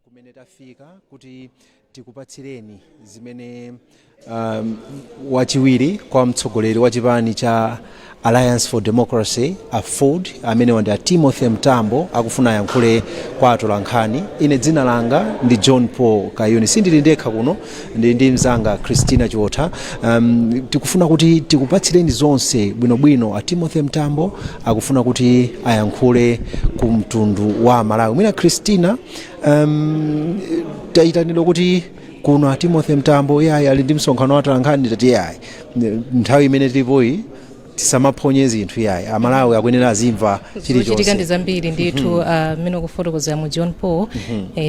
kumene tafika kuti tikupatsireni zimene wachiwiri kwa mtsogoleri wa chipani cha Alliance for Democracy AFOD amene ndi Timothy Mtambo akufuna yankhule kwa atolankhani. Ine dzina langa ndi John Paul Kayuni, sindili ndekha kuno, ndi mzanga Christina Chota. Tikufuna kuti tikupatsireni zonse bwinobwino. A Timothy Mtambo akufuna kuti ayankhule ku mtundu wa Malawi. Mwina Christina, taitanidwa kuti kuno a Timothy Mtambo yayi ali ndi msonkhano wa atolankhani tati yayi nthawi imene tilipoyi tisamaphonye zinthu yayi Amalawi akwenera azimva chilichonse. Chitika ndi zambiri ndithu amene kufotokoza mu John Paul.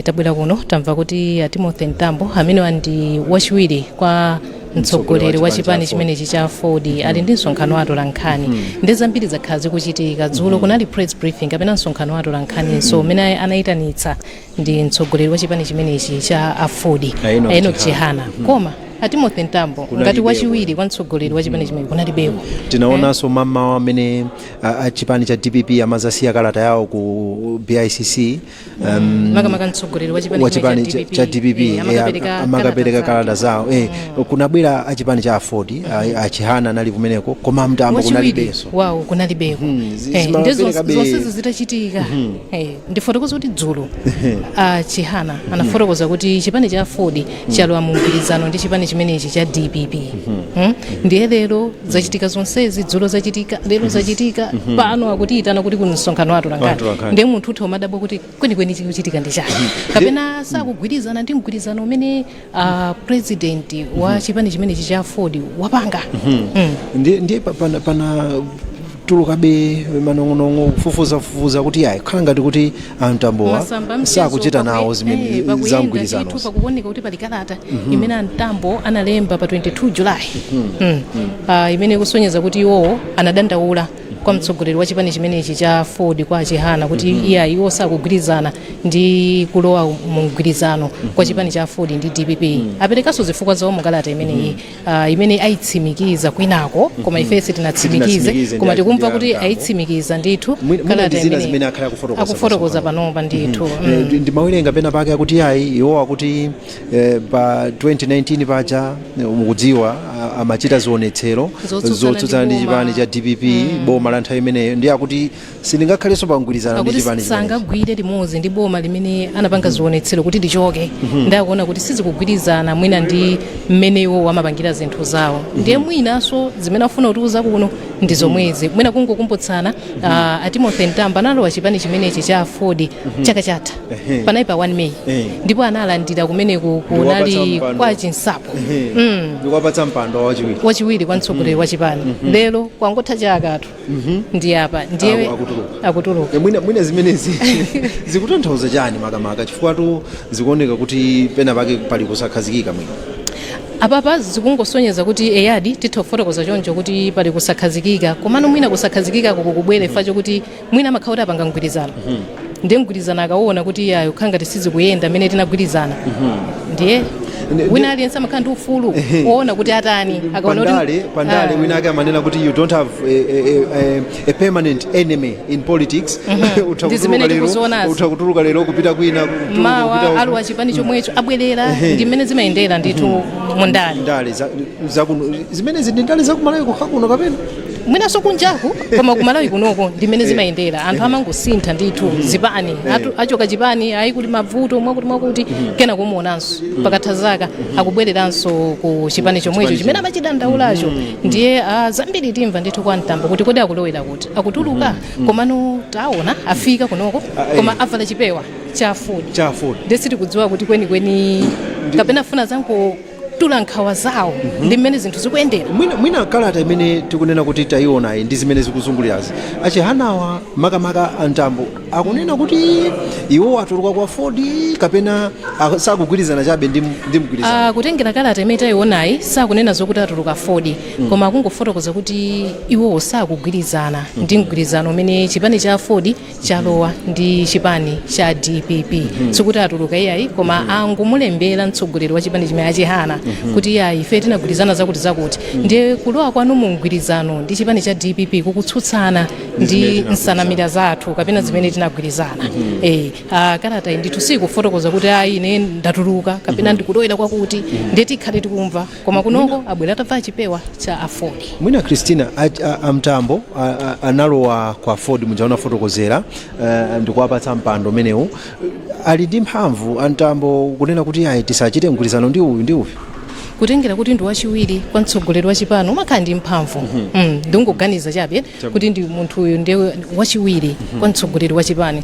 Tabwera kuno tamva kuti a Timothy Mtambo amene ndi wachiwiri kwa mtsogoleri wa chipani chimenechi cha AFOD ali ndi msonkhano wa atolankhani. Ndi zambiri zakhala zikuchitika. Dzulo kunali press briefing amene msonkhano wa atolankhani so amene anayitanitsa ndi mtsogoleri wa chipani chimenechi cha AFOD eno Chihana. Koma a Timothy Mtambo ngati wachiwiri kwa mtsogoleri wa chipani chimenechi kunalibepo. Tinaonanso mama amene chipani cha DPP amazasiya kalata yawo ku BICC makamaka mtsogoleri wa chipani cha DPP amakapereka kalata zawo. Kunabwera a chipani cha AFOD Chihana anali kumeneko, koma Mtambo kunalibenso. Wow, kunalibeko. Zonse zitachitika. Ndifotokoza kuti dzulo Chihana anafotokoza kuti chipani cha AFOD chalowa mu mgwirizano ndi chipani chimenechi cha DPP. Ndiye lero zachitika zonsezi, dzulo zachitika, lero zachitika, pano akutiitana kuti kuna msonkhano wa atolankhani. Ndiye munthu uthe umadabwa kuti kwenikweni chikuchitika ndi chani. Kapena sakugwirizana ndi mgwirizano umene president wa chipani chimenechi cha AFOD wapanga. Ndiye pana tulukabe manong'onong'o kufufuza kuti yayi khala ngati kuti Mtambowa sakuchita nawo zimene za mgwirizano. Pakuoneka kuti pali kalata imene Mtambo analemba pa 22 July imene kusonyeza kuti iwo anadandaula kwa mtsogoleri wa chipani chimenechi cha AFOD kwa Chihana kuti iwo sakugwirizana ndi kulowa mu mgwirizano kwa chipani cha AFOD ndi DPP. Aperekanso zifukwa zawo mu kalata imene ayitsimikiza kwinako, koma ifense tinatsimikize, koma tikumva kuti ayitsimikiza ndithu kalata imene akufotokoza panopa ndithu. Ndimawerenga pena pake akuti yayi iwo akuti pa 2019 paja mukudziwa amachita zionetsero zotsutsana ndi chipani cha DPP boma la anabwera nthawi imeneyo ndi akuti sindingakhalenso pamgwirizano ndi chipani sangagwire limodzi ndi boma limene anapanga zionetsero kuti lichoke ndakuona kuti sizikugwirizana mwina ndi mmenewo amapangira zinthu zawo ndiye mwinanso zimene afuna kutiuza kuno ndi zomwezi mwina kungokumbutsana Timothy Ntamba analowa chipani chimenechi cha Ford chaka chatha panali pa 1 May ndipo analandira kumeneku kunali kwa chinsapo ndikuwapatsa mpando wachiwiri kwa mtsogoleri wa chipani lero kwangotha chakatu ndi apa ndiye akutuluka mwina zimenezi zikutanthauza chani makamaka chifukwa zikuoneka kuti pena pake pali kusakhazikika mwina apapa zikungosonyeza kuti eyadi titha kufotokoza choncho kuti pali kusakhazikika komano mwina kusakhazikika kukubwera ifacho kuti mwina makhaoti apanga mgwirizano ndiye mgwirizano akaona kuti ayo khanga tisizikuyenda amene tinagwirizana ndiye wina aliyense amakhala ndi ufulu kuona kuti atani akaona kuti pandale wina ake amanena kuti you don't have a permanent enemy in politics utakutuluka lero kupita kwina mawa alu achipani chomwecho abwerera ndi mmene zimayendera ndithu mundale zimene ndi ndale zakumalawi kuno kapena mwinaso kunjaku koma kumalawi kunoko ndi mmene zimayendera anthu amangosintha ndithu zipani achoka chipani ayi kuti mavuto mwakuti kena kumuonanso pakatha zaka akubwereranso ku chipani chomwecho chimene amachidandaulacho ndiye zambiri timva ndithu kwa Ntambo kuti kodi akulowera kuti akutuluka komano taona afika kunoko koma avala chipewa cha Ford ndesi tikudziwa kuti kwenikweni kapena funa zanko tula nkhawa zawo ndi mmene zinthu zikuyendera mwina kalata imene tikunena kuti tayiona ndi zimene zikuzungulirazi achihanawa makamaka Ntambo akunena kuti iwo atuluka kwa Ford kapena sakugwirizana chabe ndi mgwirizano kutengera kalata imene tayionayi sakunena zokuti atuluka Ford koma akungofotokoza kuti iwo sakugwirizana ndi mgwirizano umene chipani cha Ford chalowa ndi chipani cha DPP sikuti atuluka iyayi koma angomulembera mtsogoleri wa chipani chimene achihana kuti ife tinagwirizana zakuti ndiye kulowa kwanu mu mgwirizano ndi chipani cha DPP kukutsutsana ndi nsanamira zathu kapena zimene tinagwirizana kalata ndithu sikufotokoza kuti ine ndatuluka kapena ndikulowera kwakuti ndiye tikhale tikumva koma kunoko abwera atavala chipewa cha Ford mwina Christina Ntambo analowa kwa Ford mujaona fotokozera ndikuwapatsa mpando umenewu ali ndi mphamvu Ntambo kunena kuti tisachite mgwirizano ndi uyu ndi uyu kutengera kuti ndi wachiwiri kwa mtsogoleri wa chipani umakhala ndi mphamvu ndingoganiza chabe kuti ndi munthu uyu ndiye wachiwiri kwa mtsogoleri wa chipani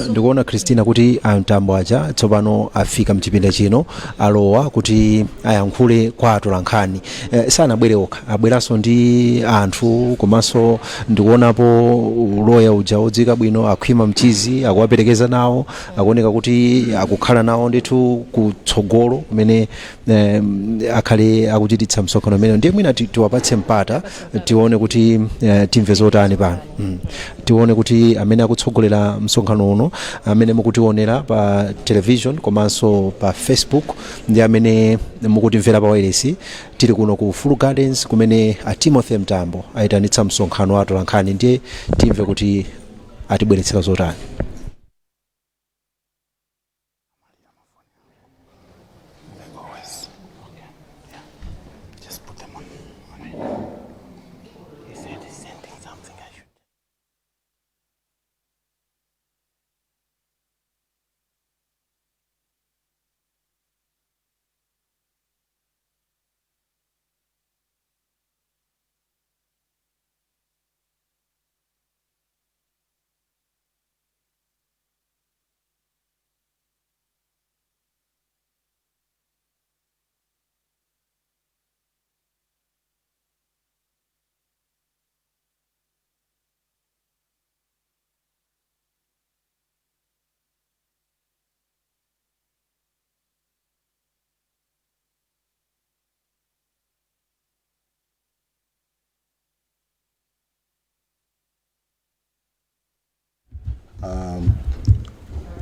ndikuona Christina kuti Ntambo aja tsopano afika mchipinda chino alowa kuti ayankhule kwa atolankhani sanabwere okha abweranso ndi anthu komanso ndikuonapo uloya uja odzika bwino akhwima mchizi akuwaperekeza nawo akuoneka kuti akukhala nawo ndithu kutsogolo kumene akhale akuchititsa msonkhano umene ndiye mwina tiwapatse mpata tione kuti timve zotani pano tione kuti amene akutsogolera msonkhano uno amene mukutionera pa television komanso pa Facebook ndi amene mukutimvera pa wireless tili kuno ku Full Gardens kumene Timothy Ntambo ayitanitsa msonkhano wa atolankhani ndiye timve kuti atibweretsera zotani.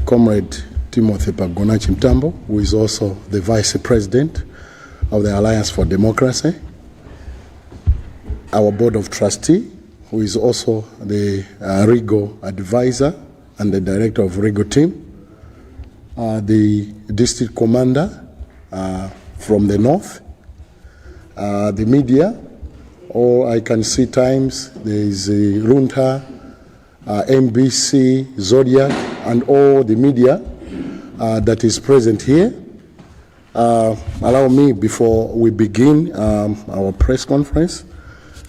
Comrade Timothy Ntambo, who is also the Vice President of the Alliance for Democracy, our Board of Trustees, who is also the RIGO Advisor and the Director of RIGO Team, the District Commander from the North, the media, or I can see Times, there is Runta, MBC, Zodiac, and all the media that is present here. Allow me, before we begin our press conference,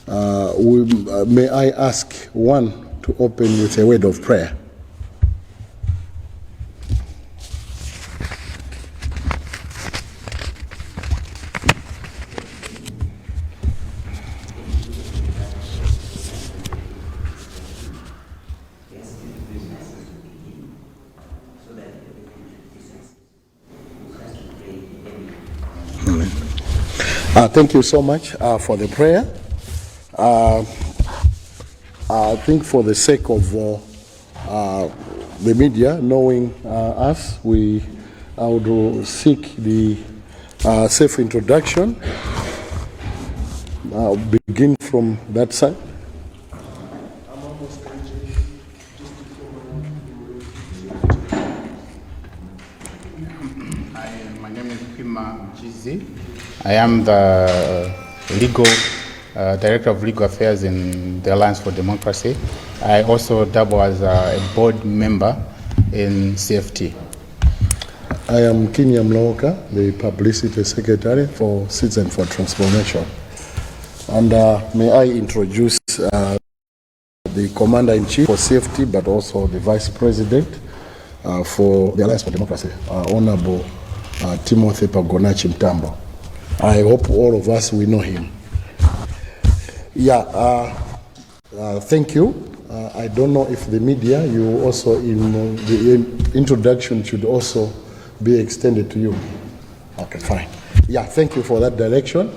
may I ask one to open with a word of prayer. Thank you so much for the prayer. I think for the sake of the media knowing us, I would seek the safe introduction. I'll begin from that side. My name is KOMA. I am the legal director of legal affairs in the Alliance for Democracy. I also double as a board member in CFT. I am Kinya Mloka, the publicity secretary for Citizen for Transformation. And may I introduce the commander-in-chief for CFT, but also the vice president for the Alliance for Democracy, Honorable Timothy Pagonachi NTAMBO. I hope all of us we know him. Yeah, thank you. I don't know if the media, you also in the introduction should also be extended to you. Okay, fine. Yeah, thank you for that direction.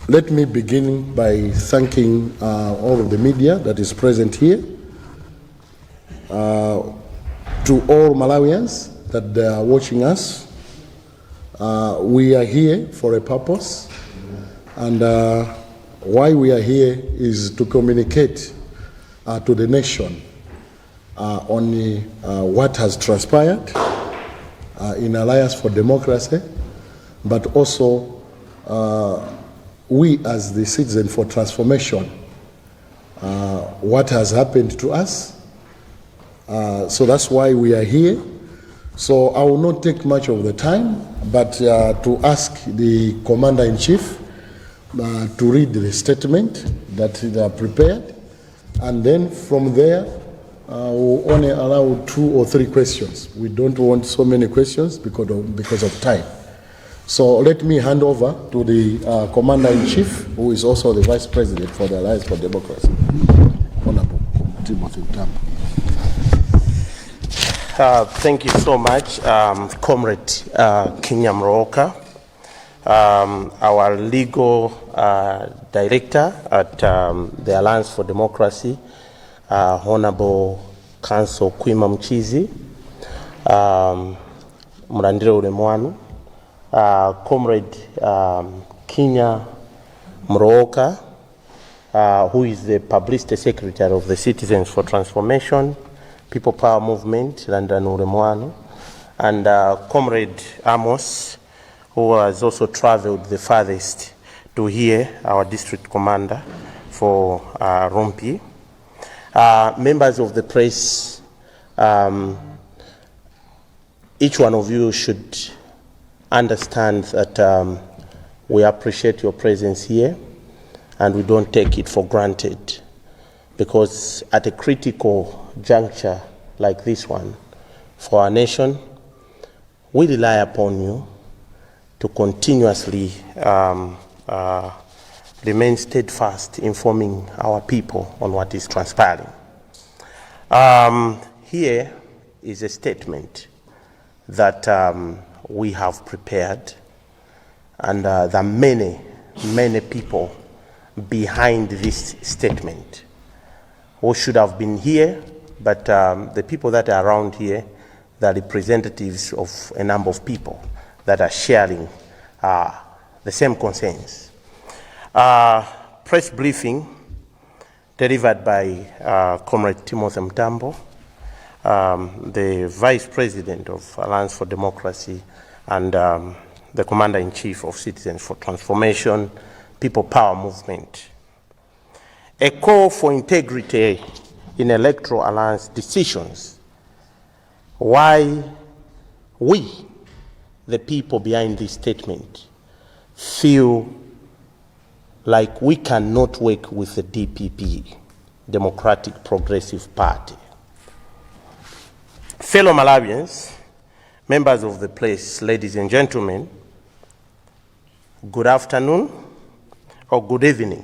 Let me begin by thanking all of the media that is present here. To all Malawians that are watching us, we are here for a purpose, and why we are here is to communicate to the nation on what has transpired in Alliance for Democracy, but also we as the Citizen for Transformation, what has happened to us. So that's why we are here. So I will not take much of the time, but to ask the commander-in-chief to read the statement that they are prepared, and then from there we'll only allow 2 or 3 questions. We don't want so many questions because of time. So let me hand over to the commander-in-chief, who is also the vice president for the Alliance for Democracy, Honorable Timothy NTAMBO. Thank you so much, Comrade Kinya Mroka, our legal director at the Alliance for Democracy, Honorable Counsel Kwima Mchizi, Murandire Ulemwanu, Comrade Kinya Mroka, who is the publicity secretary of the Citizens for Transformation, People Power Movement, London Uremwano, and Comrade Amos, who has also traveled the farthest to hear our district commander for Rompi. Members of the press, each one of you should understand that we appreciate your presence here and we don't take it for granted, because at a critical juncture like this one for our nation, we rely upon you to continuously remain steadfast informing our people on what is transpiring. Here is a statement that we have prepared, and there are many people behind this statement who should have been here, but the people that are around here, they are representatives of a number of people that are sharing the same concerns. Press briefing delivered by Comrade Timothy NTAMBO, the Vice President of Alliance for Democracy and the Commander-in-Chief of Citizens for Transformation, People Power Movement. A call for integrity in electoral alliance decisions. Why we, the people behind this statement, feel like we cannot work with the DPP, Democratic Progressive Party. Fellow Malawians, members of the place, ladies and gentlemen, good afternoon or good evening.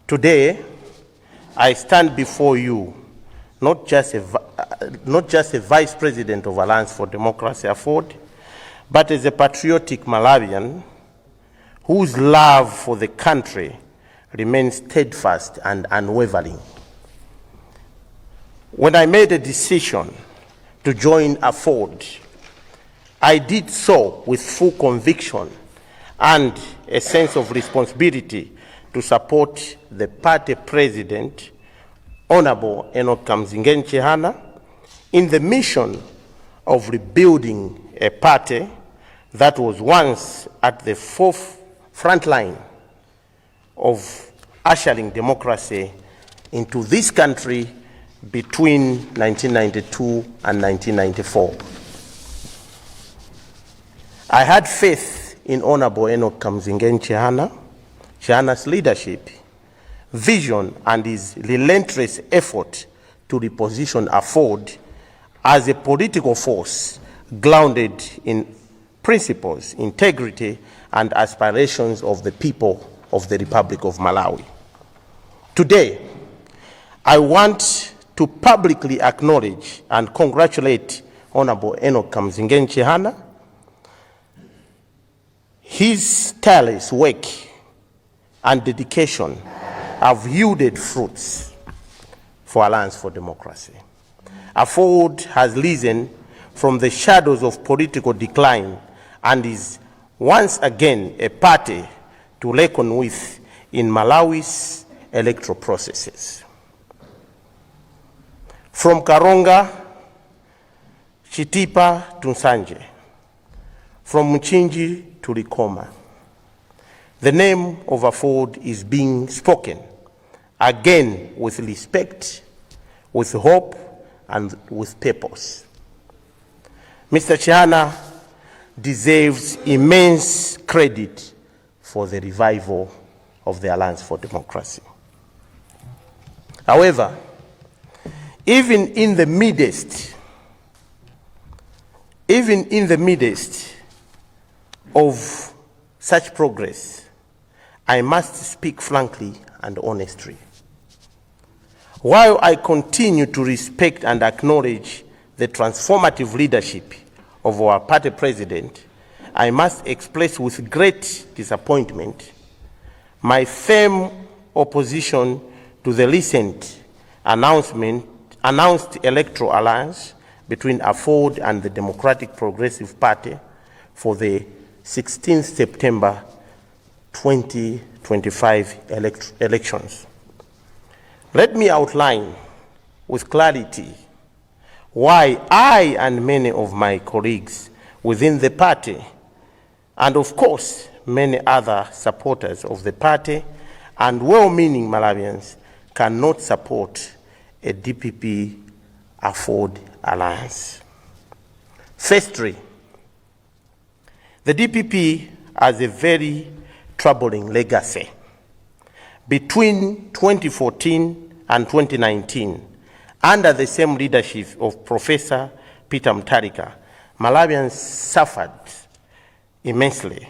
Today, I stand before you not just a Vice President of Alliance for Democracy AFOD, but as a patriotic Malawian whose love for the country remains steadfast and unwavering. When I made a decision to join AFOD, I did so with full conviction and a sense of responsibility to support the party president, Honorable Enoch Kamzingen-Chihana, in the mission of rebuilding a party that was once at the front line of ushering democracy into this country between 1992 and 1994. I had faith in Honorable Enoch Kamzingen-Chihana's leadership, vision, and his relentless effort to reposition AFOD as a political force grounded in principles, integrity, and aspirations of the people of the Republic of Malawi. Today, I want to publicly acknowledge and congratulate Honorable Enoch Kamzingen-Chihana. His tireless work and dedication have yielded fruits for Alliance for Democracy. AFOD has risen from the shadows of political decline and is once again a party to reckon with in Malawi's electoral processes. From Karonga, Chitipa to Nsanje, from Mchinji to Likoma, the name of AFOD is being spoken again with respect, with hope, and with purpose. Mr. Chihana deserves immense credit for the revival of the Alliance for Democracy. However, even in the midst of such progress, I must speak frankly and honestly. While I continue to respect and acknowledge the transformative leadership of our party president, I must express with great disappointment my firm opposition to the recent announced electoral alliance between AFOD and the Democratic Progressive Party for the 16th September 2025 elections. Let me outline with clarity why I and many of my colleagues within the party, and of course many other supporters of the party and well-meaning Malawians, cannot support a DPP AFOD alliance. Firstly, the DPP has a very troubling legacy. Between 2014 and 2019, under the same leadership of Professor Peter Mutharika, Malawians suffered immensely.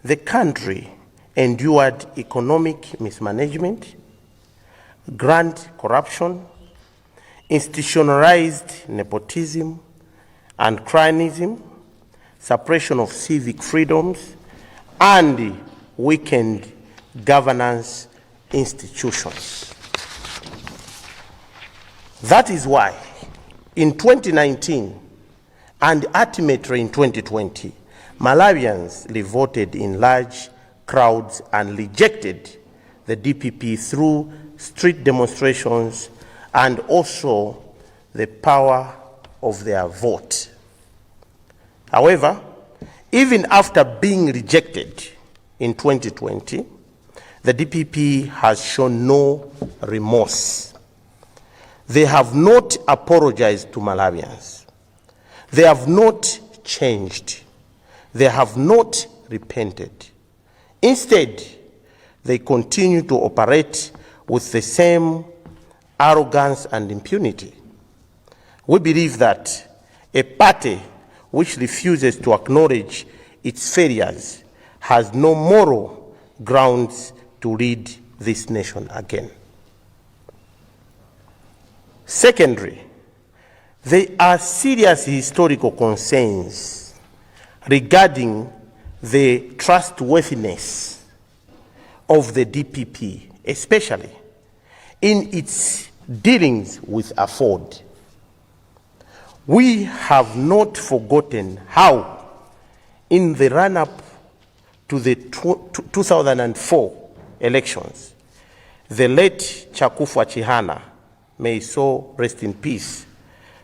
The country endured economic mismanagement, grand corruption, institutionalized nepotism and cronyism, suppression of civic freedoms, and weakened governance institutions. That is why in 2019 and ultimately in 2020, Malawians revolted in large crowds and rejected the DPP through street demonstrations and also the power of their vote. However, Even after being rejected in 2020, the DPP has shown no remorse. They have not apologized to Malawians. They have not changed. They have not repented. Instead, they continue to operate with the same arrogance and impunity. We believe that a party which refuses to acknowledge its failures has no moral grounds to lead this nation again. Secondly, there are serious historical concerns regarding the trustworthiness of the DPP, especially in its dealings with AFOD. We have not forgotten how, in the run-up to the 2004 elections, the late Chakufa Chihana, may he so rest in peace,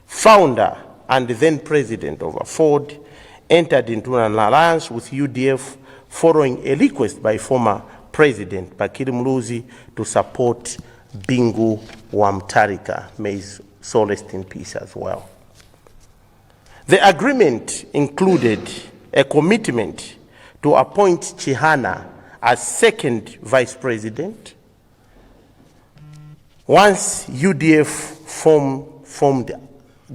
founder and then president of AFOD, entered into an alliance with UDF following a request by former President Bakiri Muluzi to support Bingu wa Mutharika, may he so rest in peace as well. The agreement included a commitment to appoint Chihana as second vice president once UDF formed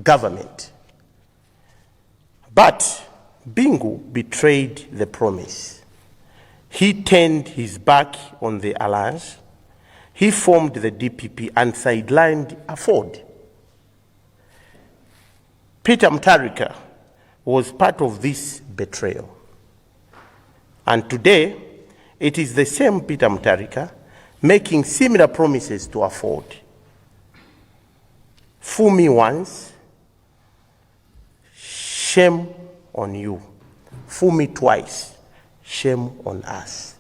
government. But Bingu betrayed the promise. He turned his back on the alliance. He formed the DPP and sidelined AFOD. Peter Mutharika was part of this betrayal. And today, it is the same Peter Mutharika making similar promises to AFOD. Fool me once, shame on you. Fool me twice, shame on us.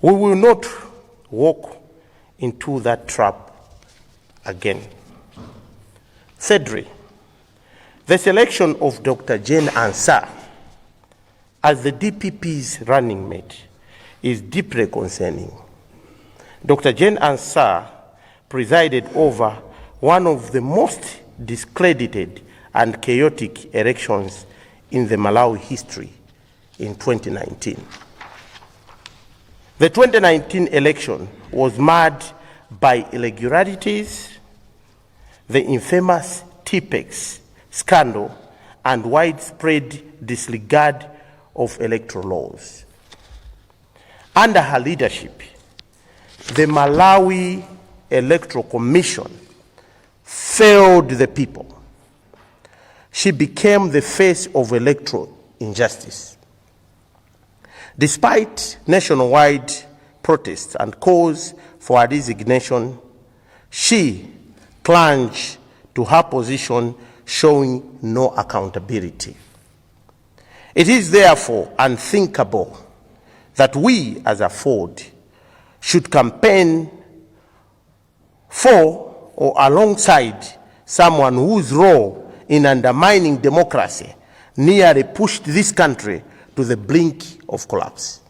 We will not walk into that trap again. Thirdly, the selection of Dr. Jane Ansah as the DPP's running mate is deeply concerning. Dr. Jane Ansah presided over one of the most discredited and chaotic elections in the Malawi history in 2019. The 2019 election was marred by irregularities, the infamous TPEX scandal, and widespread disregard of electoral laws. Under her leadership, the Malawi Electoral Commission failed the people. She became the face of electoral injustice. Despite nationwide protests and calls for her resignation, she clung to her position, showing no accountability. It is therefore unthinkable that we as AFOD should campaign for or alongside someone whose role in undermining democracy nearly pushed this country to the brink of collapse.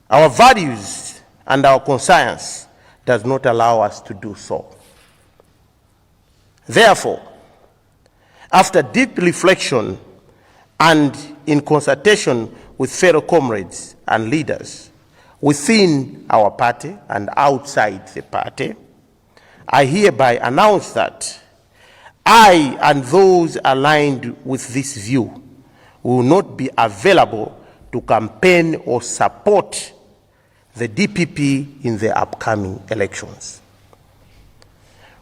Our values and our conscience does not allow us to do so. Therefore, after deep reflection and in consultation with fellow comrades and leaders within our party and outside the party, I hereby announce that I and those aligned with this view will not be available to campaign or support the DPP in the upcoming elections.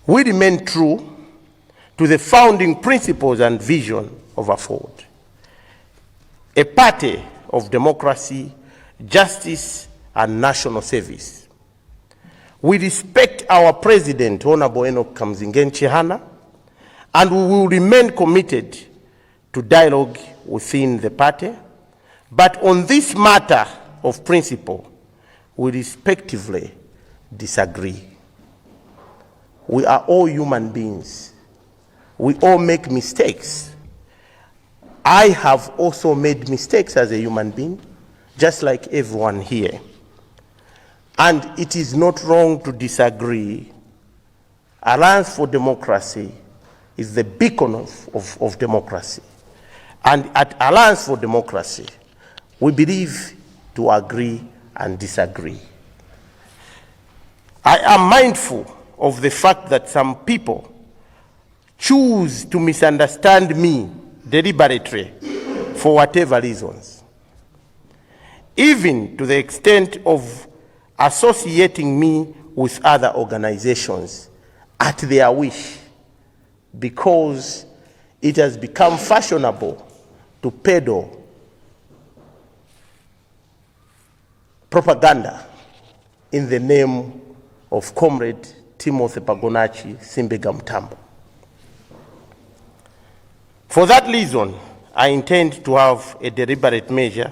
We remain true to the founding principles and vision of AFOD, a party of democracy, justice, and national service. We respect our president, Honorable Enoch Kamzingen Chihana, and we will remain committed to dialogue within the party. But on this matter of principle, we respectively disagree. We are all human beings. We all make mistakes. I have also made mistakes as a human being, just like everyone here. And it is not wrong to disagree. Alliance for Democracy is the beacon of democracy. And at Alliance for Democracy, we believe to agree and disagree. I am mindful of the fact that some people choose to misunderstand me deliberately for whatever reasons, even to the extent of associating me with other organizations at their wish, because it has become fashionable to peddle propaganda in the name of Comrade Timothy Pagonachi Simbega NTAMBO. For that reason, I intend to have a deliberate measure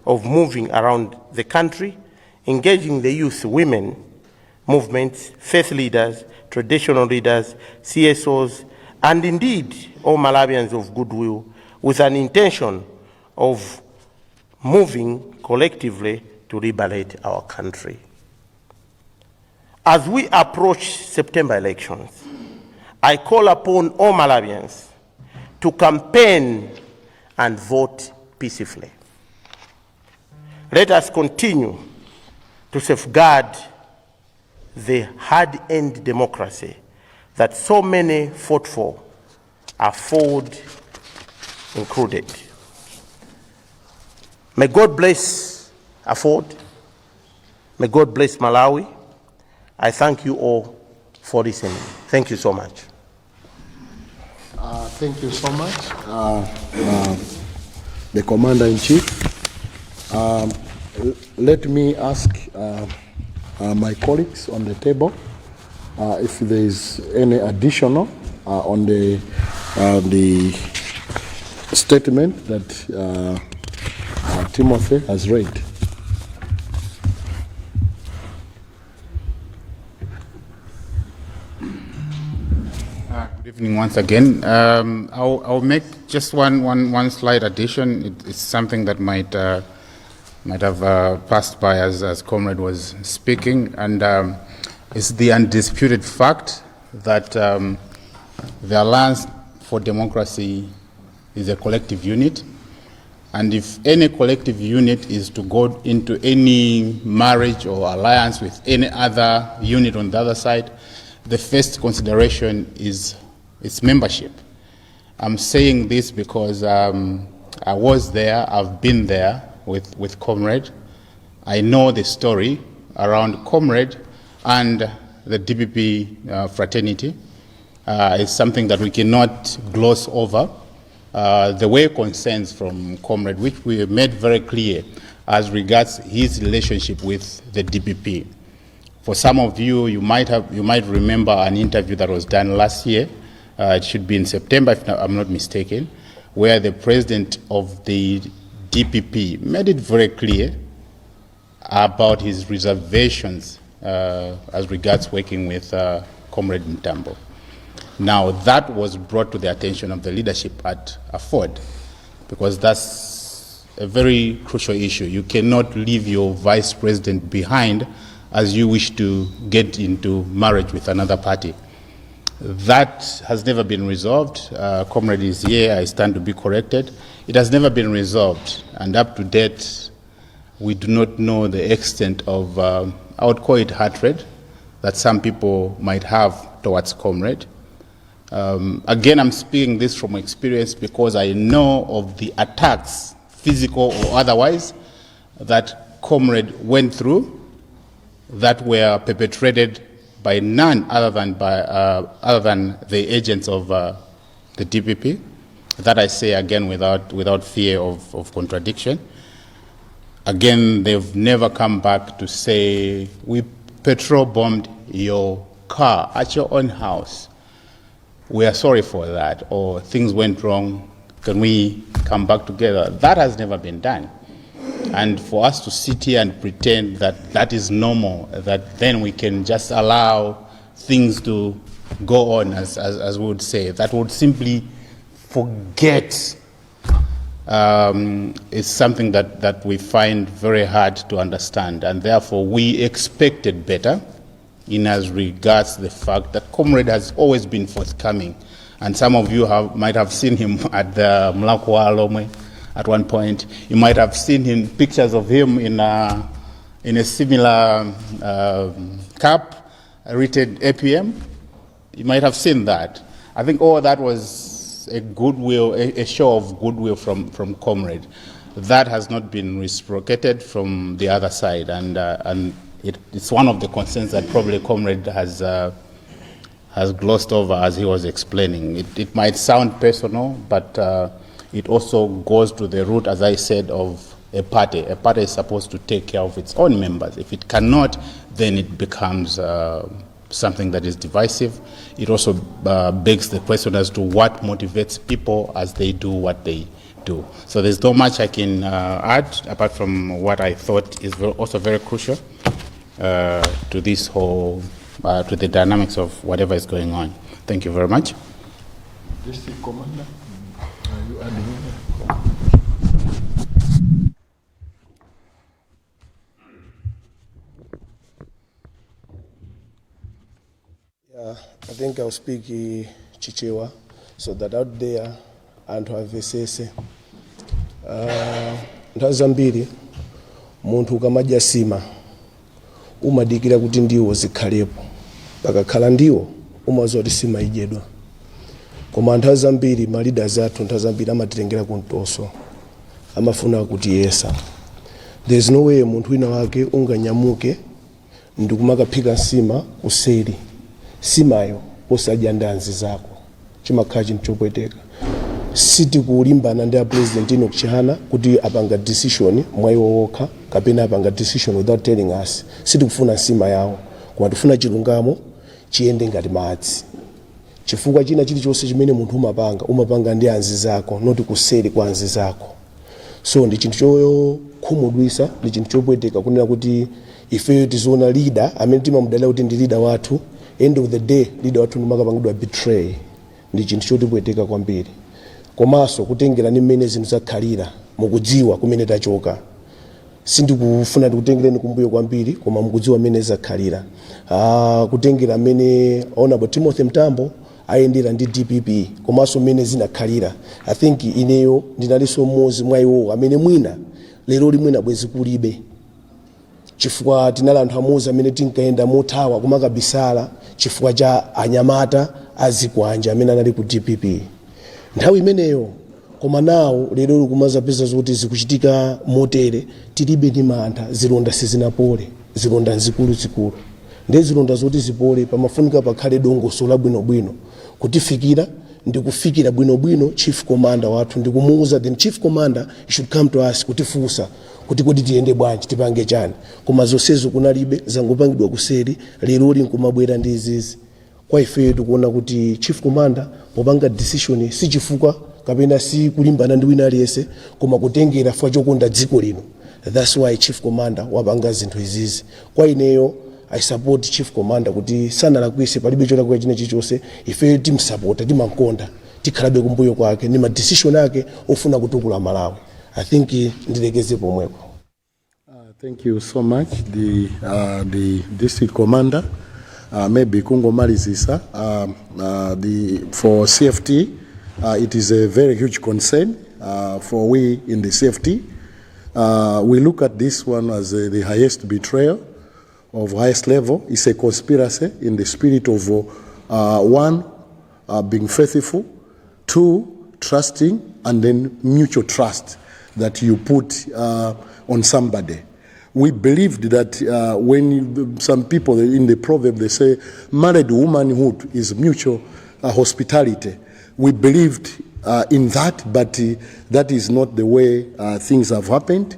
of moving around the country, engaging the youth, women, movements, faith leaders, traditional leaders, CSOs, and indeed all Malawians of goodwill, with an intention of moving collectively to liberate our country. As we approach September elections, I call upon all Malawians to campaign and vote peacefully. Let us continue to safeguard the hard-earned democracy that so many fought for, afford included. May God bless Afford. May God bless Malawi. I thank you all for listening. Thank you so much. Thank you so much, the Commander-in-Chief. Let me ask my colleagues on the table if there is any additional on the statement that Timothy has read. Good evening once again. I'll make just one slight addition. It's something that might have passed by as Comrade was speaking, and it's the undisputed fact that the Alliance for Democracy is a collective unit, and if any collective unit is to go into any marriage or alliance with any other unit on the other side, the first consideration is its membership. I'm saying this because I was there, I've been there with Comrade. I know the story around Comrade and the DPP fraternity. It's something that we cannot gloss over. The way concerns from Comrade, which we made very clear as regards his relationship with the DPP. For some of you, you might remember an interview that was done last year. It should be in September, if I'm not mistaken, where the president of the DPP made it very clear about his reservations as regards working with Comrade NTAMBO. Now, that was brought to the attention of the leadership at Afford, because that's a very crucial issue. You cannot leave your vice president behind as you wish to get into marriage with another party. That has never been resolved. Comrade is here, I stand to be corrected. It has never been resolved, and up to date, we do not know the extent of, I would call it hatred, that some people might have towards Comrade. Again, I'm speaking this from experience because I know of the attacks, physical or otherwise, that Comrade went through, that were perpetrated by none other than the agents of the DPP. That I say again without fear of contradiction. Again, they've never come back to say, we petrol bombed your car at your own house. We are sorry for that, or things went wrong, can we come back together? That has never been done. And for us to sit here and pretend that that is normal, that then we can just allow things to go on, as we would say, that would simply forget is something that we find very hard to understand, and therefore we expected better in as regards the fact that Comrade has always been forthcoming. And some of you might have seen him at the Mlakwa Lomwe at one point. You might have seen pictures of him in a similar cap, rated APM. You might have seen that. I think all that was a goodwill, a show of goodwill from Comrade. That has not been reciprocated from the other side, and it's one of the concerns that probably Comrade has glossed over as he was explaining. It might sound personal, but it also goes to the root, as I said, of a party. A party is supposed to take care of its own members. If it cannot, then it becomes something that is divisive. It also begs the question as to what motivates people as they do what they do. So there's not much I can add apart from what I thought is also very crucial to this whole, to the dynamics of whatever is going on. Thank you very much. District Commander, are you adding? I think I'll speak Chichewa so that out there and have a say. Ntazambiri muntu ukamaja sima umadikira kuti ndiwo zikhalepo pakakhala ndiwo umazoti sima ijedwa koma ntazambiri ma leaders athu ntazambiri amatitengera kuntoso amafuna kuti yesa. There's no way muntu wina wake unganyamuke ndikumakaphika sima kuseri simayo osadya ndanzi zako chimakhala chinthu chopweteka. Siti kulimbana ndi a president ino kuchihana kuti apanga decision mwayiwo wokha kapena apanga decision without telling us. Siti kufuna nsima yawo koma tifuna chilungamo chiyende ngati madzi. Chifukwa china chilichonse chimene munthu umapanga ndi anzi zako noti kuseri kwa anzi zako. So ndi chinthu chokhumudwisa, ndi chinthu chopweteka kunena kuti ife tizoona leader amene timamudalira kuti ndi leader wathu, end of the day leader wathu ndimakapangidwa betray. Ndi chinthu chotipweteka kwambiri. Komanso kutengera ni mmene zinthu zakhalira mukudziwa kumene tachoka. Sindikufuna ndikutengereni kumbuyo kwambiri koma mukudziwa mmene zakhalira. Kutengera mmene Honorable Timothy Mtambo ayendera ndi DPP komanso mmene zinakhalira. I think ineyo ndinalinso mmodzi mwa iwo amene mwina lero limwina bwezi kulibe. Chifukwa tinali anthu amodzi amene tinkayenda mothawa kumakabisala chifukwa cha anyamata azikwanja amene anali ku DPP. Nthawi imeneyo koma nawo lero likumazapeza zoti zikuchitika motere tilibe ndi mantha, zilonda sizinapole, zilonda nzikulu. Ndi zilonda zoti zipole pamafunika pakhale dongosolo labwinobwino kutifikira ndi kufikira bwinobwino chief commander wathu ndi kumuuza then chief commander should come to us kutifunsa kuti kodi tiyende bwanji tipange chani. Koma zonsezo kunalibe, zangopangidwa kuseri, lero linkumabwera ndi izizi. Kwa ife tikuona kuti chief commander popanga decision si chifukwa kapena si kulimbana ndi wina aliyense koma kutengera fwa chokonda dziko lino. That's why chief commander wapanga zinthu izizi. Kwa ineyo I support chief commander kuti sanalakwise palibe cholakwira china chilichonse. Ife timsupporta, timankonda, tikhalabe kumbuyo kwake ni ma decision yake ofuna kutukula Malawi. I think ndilekeze pomwepo. Thank you so much, the district commander. Maybe Kungo Malizisa, for CFT, it is a very huge concern for we in the CFT. We look at this one as the highest betrayal of highest level. It's a conspiracy in the spirit of one, being faithful, two, trusting, and then mutual trust that you put on somebody. We believed that when some people in the proverb they say married womanhood is mutual hospitality. We believed in that, but that is not the way things have happened.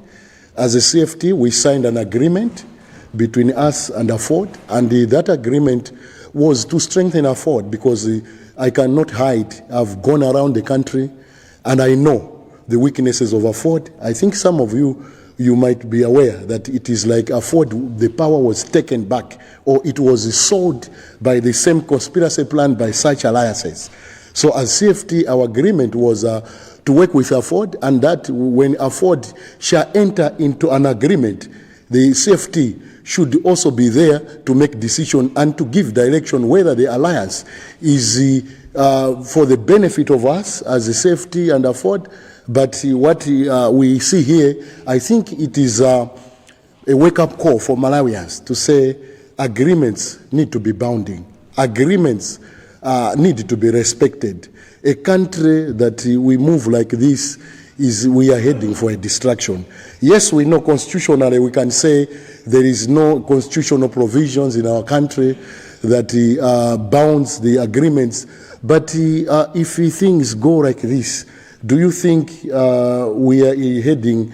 As a CFT, we signed an agreement between us and Afford, and that agreement was to strengthen Afford because I cannot hide. I've gone around the country and I know the weaknesses of Afford. I think some of you might be aware that it is like Afford, the power was taken back or it was sold by the same conspiracy plan by such alliances. So as CFT, our agreement was to work with AFOD, and that when AFOD shall enter into an agreement, the CFT should also be there to make decision and to give direction whether the alliance is for the benefit of us as a CFT and AFOD. But what we see here, I think it is a wake-up call for Malawians to say agreements need to be bounding. Agreements need to be respected. A country that we move like this we are heading for a destruction. Yes, we know constitutionally we can say there is no constitutional provisions in our country that bounds the agreements. But if things go like this, do you think we are heading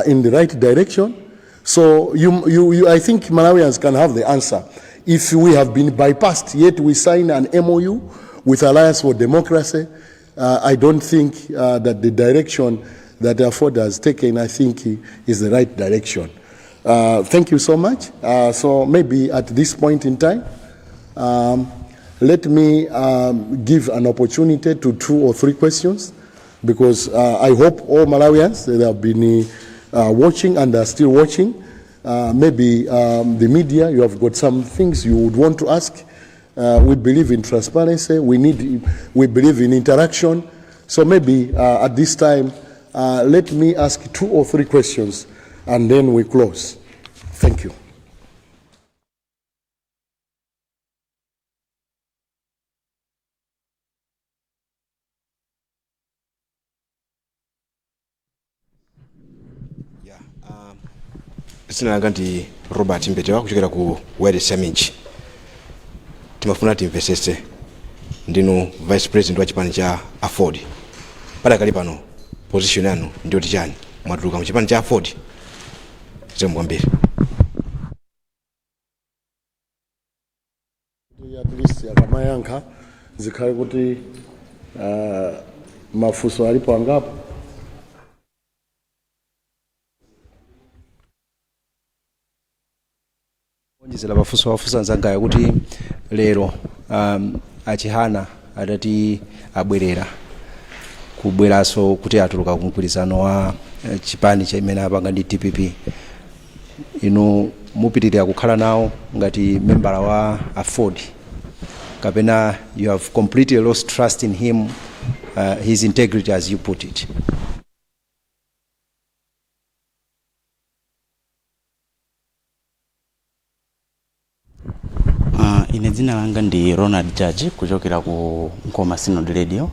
in the right direction? So I think Malawians can have the answer. If we have been bypassed, yet we sign an MOU with Alliance for Democracy, I don't think that the direction that AFOD has taken, I think, is the right direction. Thank you so much. So maybe at this point in time, let me give an opportunity to 2 or 3 questions, because I hope all Malawians that have been watching and are still watching, maybe the media, you have got some things you would want to ask. We believe in transparency. We believe in interaction. So maybe at this time, let me ask 2 or 3 questions, and then we close. Thank you. Dzina langa ndi Robert Mbetewa kuchokera ku World Summit. Timafuna timvesese ndinu Vice President wa chipani cha AFOD. Padakali pano position yanu ndiyo chani? Mwatuluka mu chipani cha AFOD. Zomwambiri. At least yakamayankha zikhale kuti mafuso alipo angapo. Onjezera bafuso nzanga kuti lero achihana adati abwerera kubweraso kuti atuluka kumgwirizano wa chipani cha imene apanga ndi DPP. Inu mupitirira kukhala nawo ngati membala wa AFOD, kapena you have completely lost trust in him, his integrity as you put it? Ine dzina langa ndi Ronald Judge kuchokera ku KOMA Synod Radio.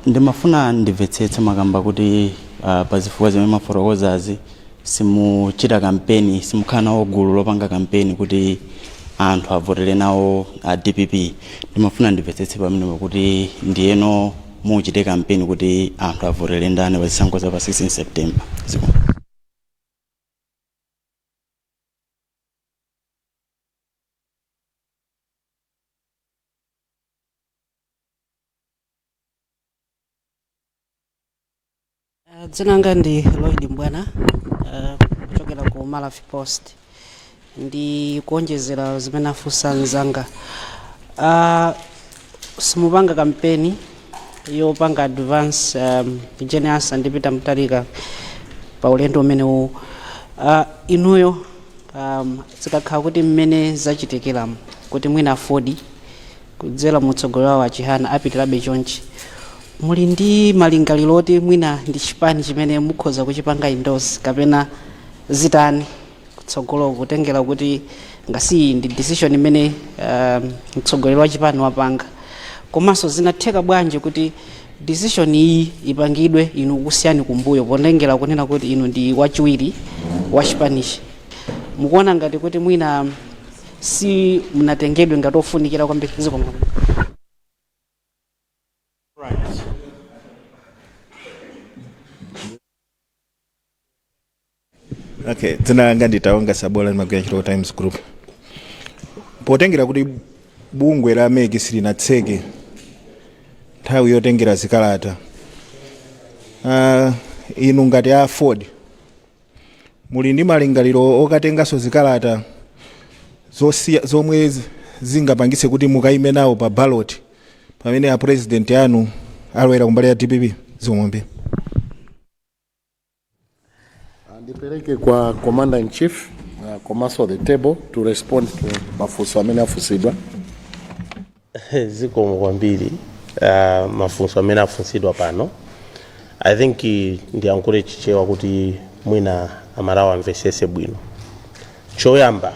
Ndimafuna ndimvetsetse makamba kuti pazifukwa zimene mafotokozazi simuchita kampeni, simukhala nawo gulu lopanga kampeni kuti anthu avotere nawo DPP. Ndimafuna ndimvetsetse pamene kuti ndiyeno muchite kampeni kuti anthu avotere ndani pa zisankho za pa 16 September. Dzina langa ndi Lloyd Mbwana kuchokera ku Malawi Post. Ndi kuonjezera zimene afunsa nzanga. Simupanga kampeni yopanga advance generous ndipita mtalika pa ulendo umenewu. Inuyo zikakhala kuti mmene zachitikira kuti mwina AFOD kudzera mutsogoleri wa chihana apitirabe chonchi, muli ndi malingaliro oti mwina ndi chipani chimene mukhoza kuchipanga endorse kapena zitani kutsogolo kutengera kuti ngasi ndi decision imene mtsogoleri wa chipani wapanga, komanso zinatheka bwanji kuti decision iyi ipangidwe inu kusiyani kumbuyo potengera kunena kuti inu ndi wachiwiri wa chipanichi? Mukuona ngati kuti mwina si mnatengedwe ngati ofunikira kwambiri zikomo? Okay, dzina langa nditaonga Sabola Magwira Chiro Times Group. Potengera kuti bungwe la meki silinatseke nthawi yotengera zikalata, inu ngati AFOD muli ndi malingaliro okatengaso zikalata zomwe zingapangitse kuti mukaime nawo pa ballot pamene a president anu alowera kumbali ya DPP zomwe. Ndipeleke kwa commander in chief komanso on the table to respond to mafunso amene afunsidwa. Zikomo kwambiri mafunso amene afunsidwa pano. I think ndiyankhule chichewa kuti mwina amalawi amvesese bwino. Choyamba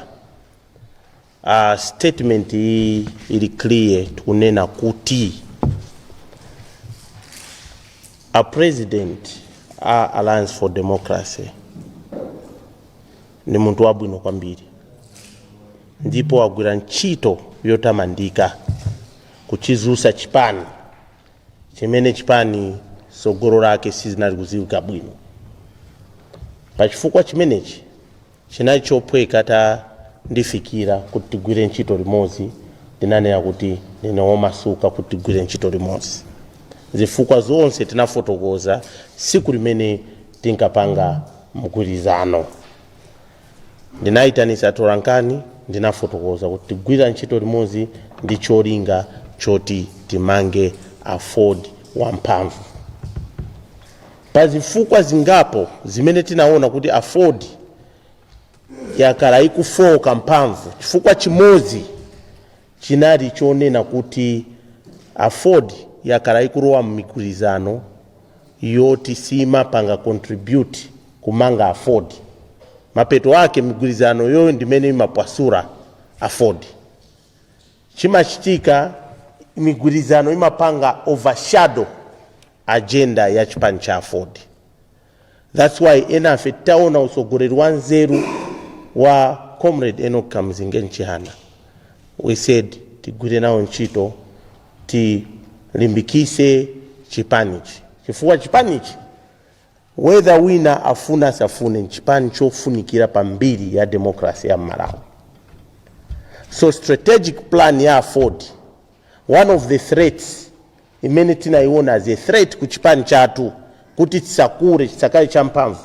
statement ili clear kunena kuti a president a Alliance for Democracy ni muntu wabwino kwambiri, ndipo agwira ntchito yotamandika kuchizusa chipani chimene chipani sogolo lake sizinali kuziwika bwino. Pachifukwa chimenechi chinali chophweka ta ndifikira kuti tigwire ntchito limodzi, ndinanena kuti ndinawomasuka kuti tigwire ntchito limodzi. Zifukwa zonse tinafotokoza siku limene tinkapanga mgwirizano. Ndinayitanisa Torankani, ndinafotokoza kuti tigwira ntchito limodzi ndi cholinga choti timange afford wamphamvu. Pazifukwa zingapo zimene tinaona kuti afford yakala ikufoka mphamvu, chifukwa chimodzi chinali chonena kuti afford yakala ikulowa mmigwirizano yoti simapanga contribute kumanga afford. Mapeto ake migwirizano yoyo ndimene imapwasura afford. Chimachitika migwirizano imapanga overshadow agenda ya chipani cha afford. That's why enafe taona usogoleri wanzeru wa Comrade Enoch Kamzinge Nchihana. We said tigwire nawo ntchito tilimbikise chipanichi. Chifukwa chipanichi whether winner afuna safune chipani chofunikira pambiri ya demokrasi ya Malawi. So strategic plan ya afford, one of the threats imene tinaiona as a threat kuchipani chatu kuti tisakure chisakale cha mphamvu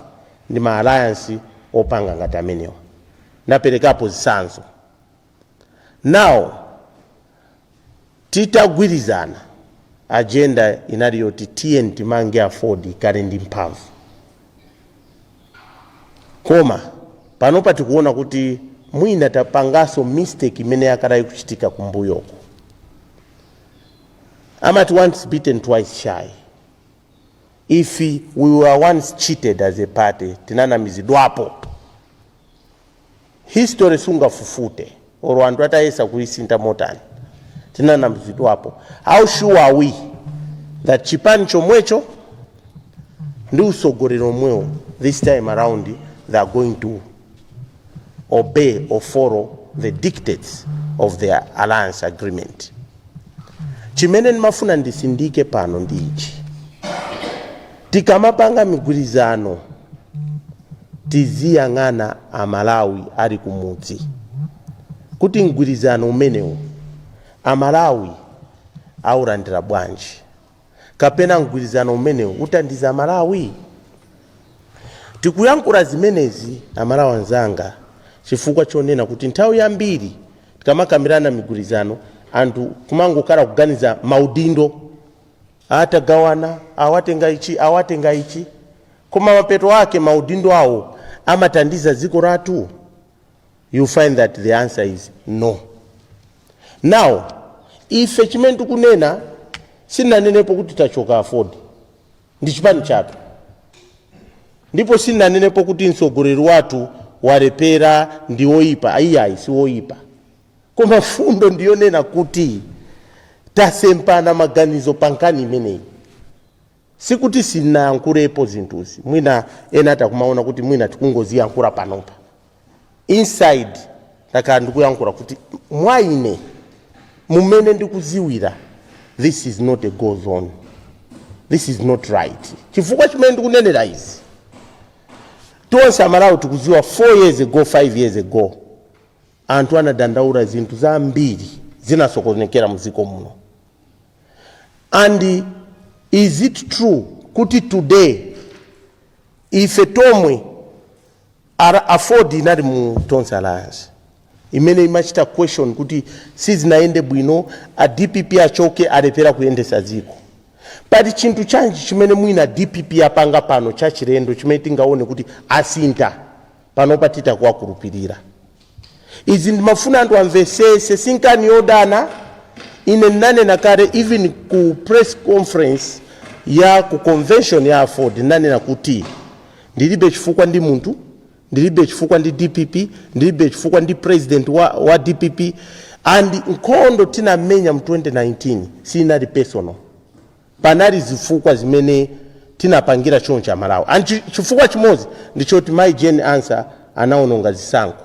ndi ma alliance opanga ngati amenewa. Naperekapo zisanzo. Now titagwirizana agenda inali yoti TNT mange afford ikale ndi mphamvu. Koma panopa tikuona kuti mwina tapangaso mistake imene yakala ikuchitika kumbuyoko. Amati once beaten twice shy. If we were once cheated as a party, tinanamizidwapo. History sunga fufute oro antu atayesa kuisinta motani, tinanamizidwapo. How sure are we that chipani chomwecho ndi usogolero omwewo this time around they are going to obey or follow the dictates of their alliance agreement? Chimene nimafuna ndisindike pano ndi ichi. Tikamapanga migwirizano tiziyang'ana amalawi ali kumudzi kuti mgwirizano umenewo amalawi aulandira bwanji, kapena mgwirizano umenewo utandiza amalawi. Tikuyankhula zimenezi amalawi anzanga chifukwa chonena kuti nthawi yambiri tikamakambirana migwirizano anthu kumangokhala kuganiza maudindo atagawana awatenga ichi, koma mapeto ake maudindo awo amatandiza dziko latu. You find that the answer is no. Now ife chimene tikunena sinanenepo kuti tachoka afford ndi chipani chatu, ndipo sinanenepo kuti mtsogoleri watu walepera ndi oyipa. Ayi si oyipa, koma fundo ndiyonena kuti tasempana maganizo pankani imeneyi. Sikuti sinayankhulepo zinthuzi, mwina ena atakumaona kuti mwina tikungoziyankhula panopa. Inside takhala ndikuyankhula kuti mwaine mumene ndikuziwira this is not a go zone, this is not right. Chifukwa chimene ndikunenera izi tonse amalawi tikuziwa 4 years ago 5 years ago anthu anadandaula zinthu zambiri zinasokonekera muziko muno. And is it true kuti today ife tomwe afford inali mu tonse alliance imene imachita question kuti sizinaende bwino a DPP achoke alepera kuyendesa dziko. Pali chinthu chanji chimene mwina DPP apanga pano cha chilendo chimene tingaone kuti asinta pano patita kuwakhulupirira. Izi ndimafuna anthu amvesese sinkani yodana ine nanena kale even ku press conference ya ku convention ya Ford nanena kuti ndilibe chifukwa ndi munthu, ndilibe chifukwa ndi DPP, ndilibe chifukwa ndi president wa DPP, and nkhondo tinamenya mu 2019 sinali personal. Panali zifukwa zimene tinapangira choncho cha Malawi. And chifukwa chimozi ndichoti my Jane answer anaononga zisankho.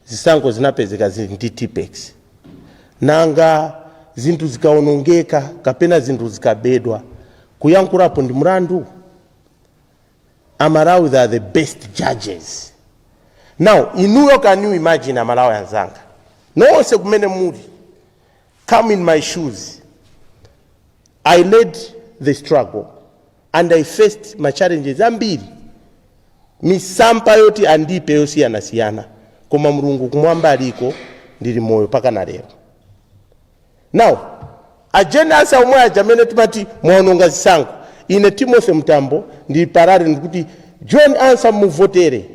Zisankho zinapezeka ndi TPEX. Nanga zinthu zikaonongeka kapena zinthu zikabedwa kuyankhulapo ndi mlandu. Amalawi, they are the best judges. Now, inuyo can you imagine Amalawi anzanga? No se kumene muli. Come in my shoes. I led the struggle and I faced my challenges ambiri. Misampa yoti andipe yosiyana siyana. Koma Mulungu kumwamba aliko ndili moyo paka na lero. Now, agenda asa umwe ajamene timati mwaononga zisankho. Ine Timothy Mtambo ndi parade ndikuti John Ansa muvotere.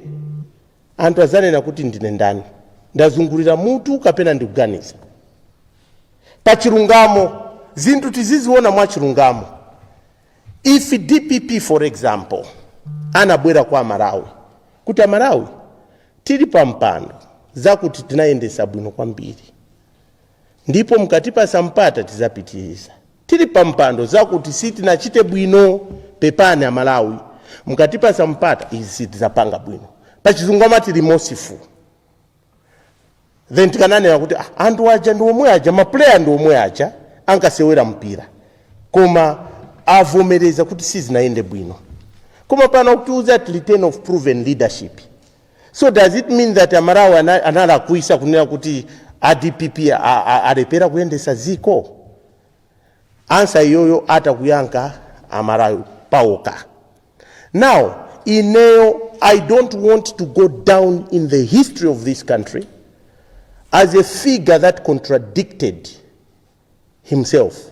Anthu azanena kuti ndine ndani. Ndazungulira mutu kapena ndikuganiza. Pachilungamo zinthu tiziziona mwa chilungamo. If DPP for example anabwera kwa Malawi kuti Malawi tili pampando zakuti tinayendesa bwino kwambiri, ndipo mkatipa sampata tizapitiriza. Tili pampando zakuti siti nachite bwino pepani Malawi, mkatipa sampata izi tizapanga bwino. Pachizungama tili mosifu. Then tikananena kuti anthu aja ndi omwe aja, ma player ndi omwe aja ankasewera mpira. Koma avomereza kuti sizinaende bwino. Koma pano kutiuza return of proven leadership. So does it mean that Amalawi anala kuisa kunena kuti DPP alepera kuyendesa ziko? Answer yoyo atakuyanka Amalawi paoka. Now, I don't want to go down in the history of this country as a figure that contradicted himself.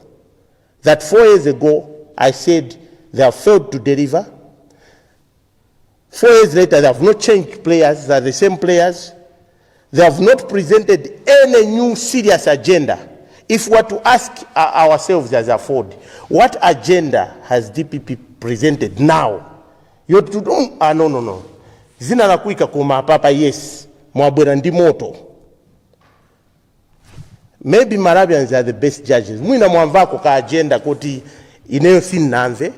That 4 years ago, I said they have failed to deliver. 4 years later, they have not changed players, they are the same players. They have not presented any new serious agenda. If we were to ask ourselves as a Ford, what agenda has DPP presented now? No. Zina la kuika kuma papa yes, mwabwera ndi moto. Maybe Malawians are the best judges. Mwina mwamvako ka agenda kuti ineyo sinanze,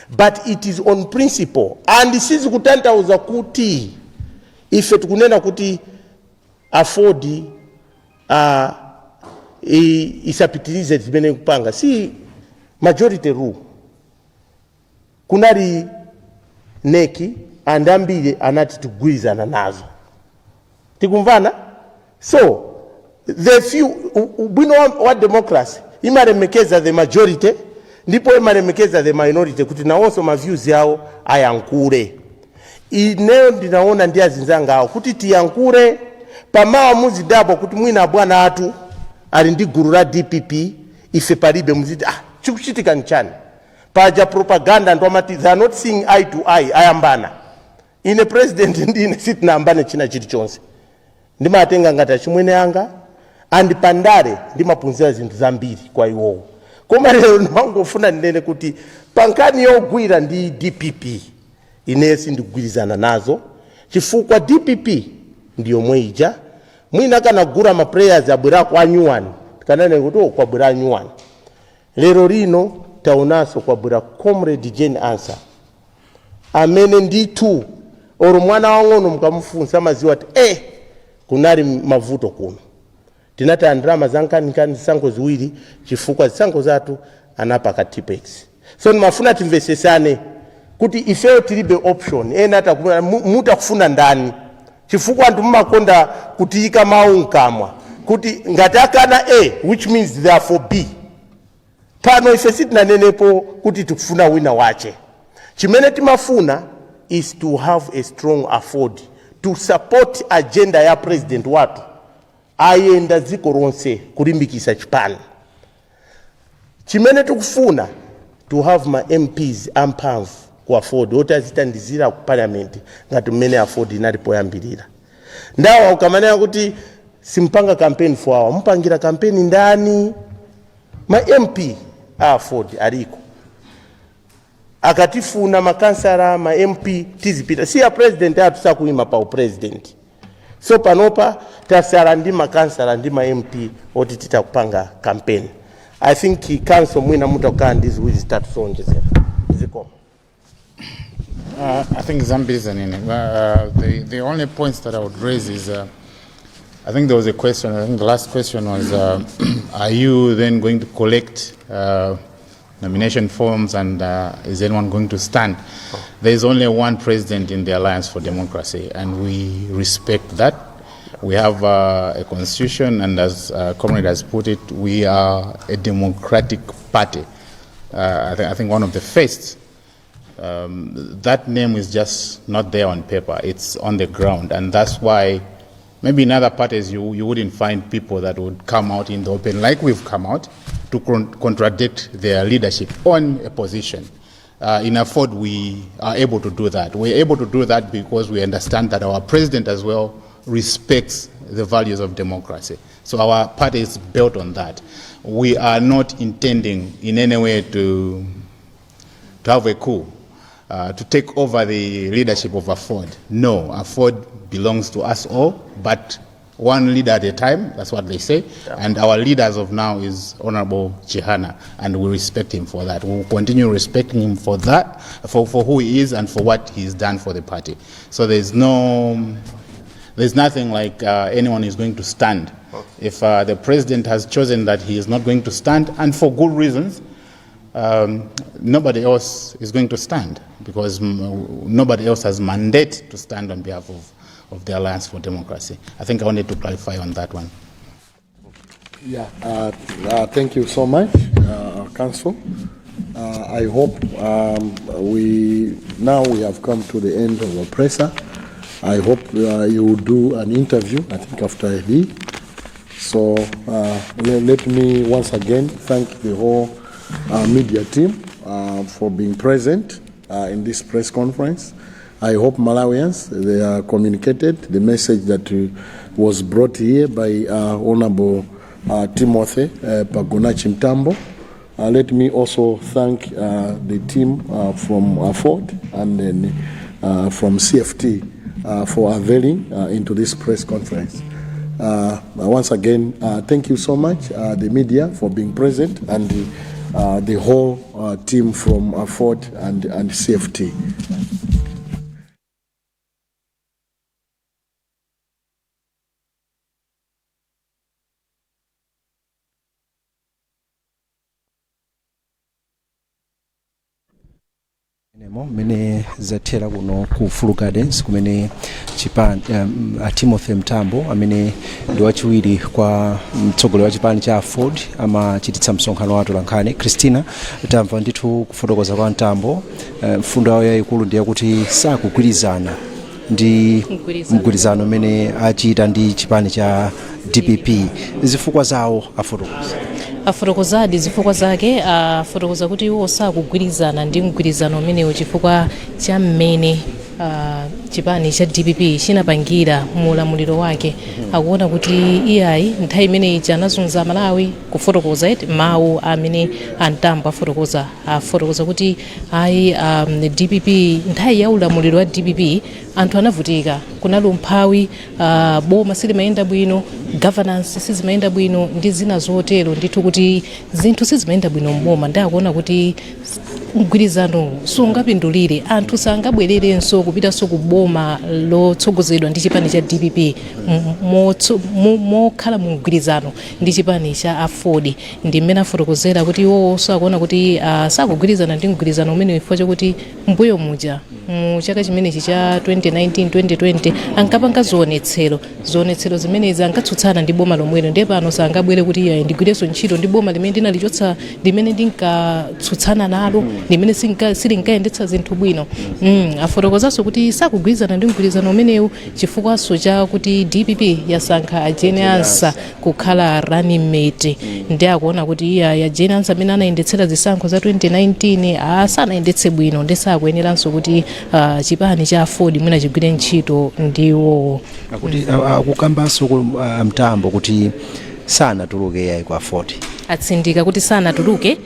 but it is on principle. And sisi kutantauza kuti ife tukunena kuti afford isapitilize zimene kupanga. Si majority rule. Kunali neki andambile anati tugwizana nazo. Tikumvana? So, the few, bwino wa democracy, imaremekeza the majority, ndipo imaremekeza the minority, kuti naonso ma views yao ayankure. Ineo ndinaona ndia zinzanga hao, kuti tiyankure, pamawa muzidabo kuti mwina bwana atu, alindi guru la DPP, ife paribe muzidi, chikuchitika nchani. Paja propaganda ndomati, they are not seeing eye to eye, ayambana. Ine president ndine sit na ambane china chiti chonse. Ndima atenga ngata chimwene anga, andi pandare ndima punzira zinthu zambiri kwa iwo. Koma lero ndimangofuna ndinene kuti pankani yogwira ndi DPP inesi ndigwirizana nazo. Chifukwa DPP ndiyo mweija. Mwina kana gura ma players abwera kwa nyuwani. Kanane kuti kwa bwera nyuwani. Lero rino taonaso kwa bwera comrade Jane Answer. Amene nditu oro mwana wangono mkamufunsa maziwa ati kunari mavuto kuno. Tinata andrama zankani zisango ziwiri chifukwa zisango zatu anapa TPEX. So nimafuna timvesesane kuti ifeo tilibe option enata muta kufuna ndani chifukwa antu mmakonda kutiika maunkamwa kuti ngataka na A which means therefore B. Pano ife sitina nenepo kuti tukufuna wina wache. Chimene timafuna is to have a strong afford to support agenda ya president watu ayenda dziko lonse kulimbikitsa chipani. Chimene tikufuna to have my MPs amphamvu ku afford oti azitandizira ku parliament ngati mmene afford inalipo yambirira. Ndawa ukamanena kuti simpanga campaign for our mpangira campaign ndani? Ma MP afford aliko. Akatifuna makansala ma MP tizipita. Si ya president atusa kuima pa president. So panopa tasala ndi makansala ndi ma MP oti tita kupanga campaign. I think he council mwina mutakaa ndizi wizi tatu sonjezera. Zikoma. I think Zambi's the only points that I would raise is I think there was a question. I think the last question was are you then going to collect nomination forms and is anyone going to stand? There is only one president in the Alliance for Democracy and we respect that. We have a constitution and as Comrade has put it, we are a democratic party. I think one of the first. That name is just not there on paper, it's on the ground, and that's why maybe in other parties you wouldn't find people that would come out in the open like we've come out to contradict their leadership on a position. In Afford we are able to do that. We're able to do that because we understand that our president as well respects the values of democracy. So our party is built on that. We are not intending in any way to have a coup. To take over the leadership of Afford. No, Afford belongs to us all, but one leader at a time, that's what they say. Yeah. And our leader as of now is Honorable Chihana, and we respect him for that. We will continue respecting him for that, for who he is and for what he's done for the party. So there's nothing like anyone is going to stand. If the president has chosen that he is not going to stand, and for good reasons, nobody else is going to stand because nobody else has mandate to stand on behalf of the Alliance for Democracy. I think I wanted to clarify on that one. Yeah, thank you so much, Council. I hope we have come to the end of the presser. I hope you will do an interview, I think after I leave. So let me once again thank the whole media team for being present in this press conference. I hope Malawians, they are communicated the message that was brought here by Honorable Timothy Pagunachi NTAMBO. Let me also thank the team from Afford and then from CFT for availing into this press conference. Once again, thank you so much, the media, for being present, and the whole team from Afford and CFT. Mene zatera kuno ku Full Gardens kumene chipani Timothy NTAMBO amene ndi wachiwiri kwa mtsogoleri wa chipani cha Afford amachititsa msonkhano wa atolankhani. Christina, tamva ndithu kufotokoza kwa NTAMBO, mfundo yawo yayikulu ndi yakuti sakugwirizana ndi mgwirizano amene achita ndi chipani cha DPP. Zifukwa zawo afotokozadi zifukwa zake, afotokoza kuti iwo sakugwirizana ndi mgwirizano umenewu chifukwa cha mmene chipani cha DPP chinapangira mulamuliro wake. Akuona kuti iyayi nthawi imeneyi anazunza Malawi, kufotokoza mawu amene NTAMBO afotokoza kuti ayi DPP nthawi ya ulamuliro wa DPP anthu anavutika, kunali umphawi, boma silimayenda bwino, governance sizimayenda bwino ndi zina zotero, ndithu kuti zinthu sizimayenda bwino mboma. Ndakuona kuti mgwirizano sungapindulire, anthu sangabwererenso kupitanso ku boma lotsogozedwa ndi chipani cha DPP mokhala mu mgwirizano ndi chipani cha Afford. Ndi mmene afotokozera kuti iwo sakuona kuti sakugwirizana ndi mgwirizano umene chifukwa chakuti mbuyo muja mu chaka chimenechi cha 2019-2020 ankapanga zionetsero zimenezi ankatsutsana ndi boma lomwelo, ndipo pano sangabwere kuti iye ndigwirenso ntchito ndi boma limene ndinalichotsa, limene ndinkatsutsana nalo, limene silinkayendetsa zinthu bwino. Afotokozanso akunenanso kuti sakugwirizana ndi mgwirizano umenewu chifukwaso cha kuti DPP yasankha a Jeni Ansa kukhala running mate ndi akuona kuti ya Jeni Ansa amene anayendetsera zisankho za 2019 sanayendetse bwino ndi sakuyeneranso kuti chipani cha Ford mwina chigwire ntchito ndiwo akuti akukambanso mtambo kuti sanatuluke yayi kwa Ford atsindika kuti sanatuluke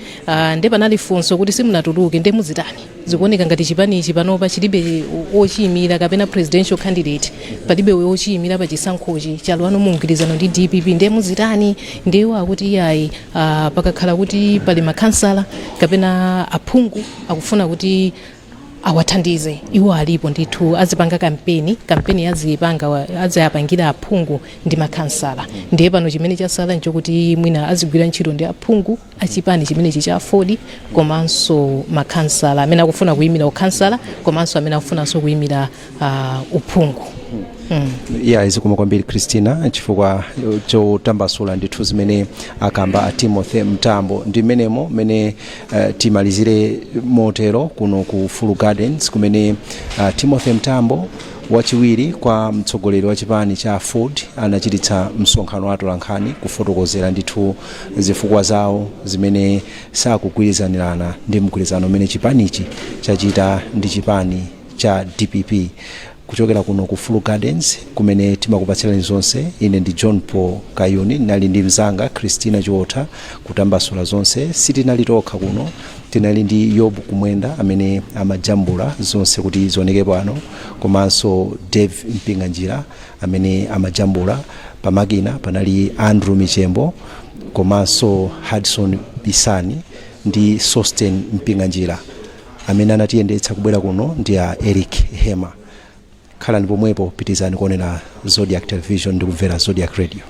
ndi panali funso kuti simunatuluke ndi muzitani zikuoneka ngati chipanichi panopa chilibe ochiyimira kapena presidential candidate palibe ochiyimira pa chisankhochi chalwano mu mgwirizano ndi DPP ndi muzitani ndiwo akuti iyayi pakakhala kuti pali makhansala kapena aphungu akufuna kuti awathandize iwo alipo ndithu azipanga kampeni aziyapangira aphungu ndi makhansala ndiye pano chimene chasala nchokuti mwina azigwira ntchito ndi aphungu achipani chimenechi cha Ford komanso makhansala amene akufuna kuyimira ukhansala komanso amene akufunanso kuyimira uphungu. Zikomo kwambiri Christina chifukwa chotambasula ndithu zimene akamba a Timothy Mtambo ndi menemo mene timalizire motero kuno ku Full Gardens kumene Timothy Mtambo wachiwiri kwa mtsogoleri wa chipani cha Ford anachititsa msonkhano wa atolankhani kufotokozera ndithu zifukwa zawo zimene sakugwirizanirana ndi mgwirizano umene chipanichi chachita ndi chipani cha DPP. Kuchokera kuno ku Full Gardens kumene timakupatsirani zonse, ine ndi John Paul Kayuni nali ndi mzanga Christina Chota kutambasula zonse. Sitinali tokha kuno, tinali ndi Yobu Kumwenda amene amajambula zonse kuti zioneke pano, komanso Dave Mpinganjira amene amajambula. Pamakina panali Andrew Michembo komanso Hudson Bisani ndi Sosten Mpinganjira. Amene anatiyendetsa kubwera kuno ndi Eric Hema. Khalani pomwepo, pitizani kuonera Zodiac Television ndi kumvera Zodiac Radio.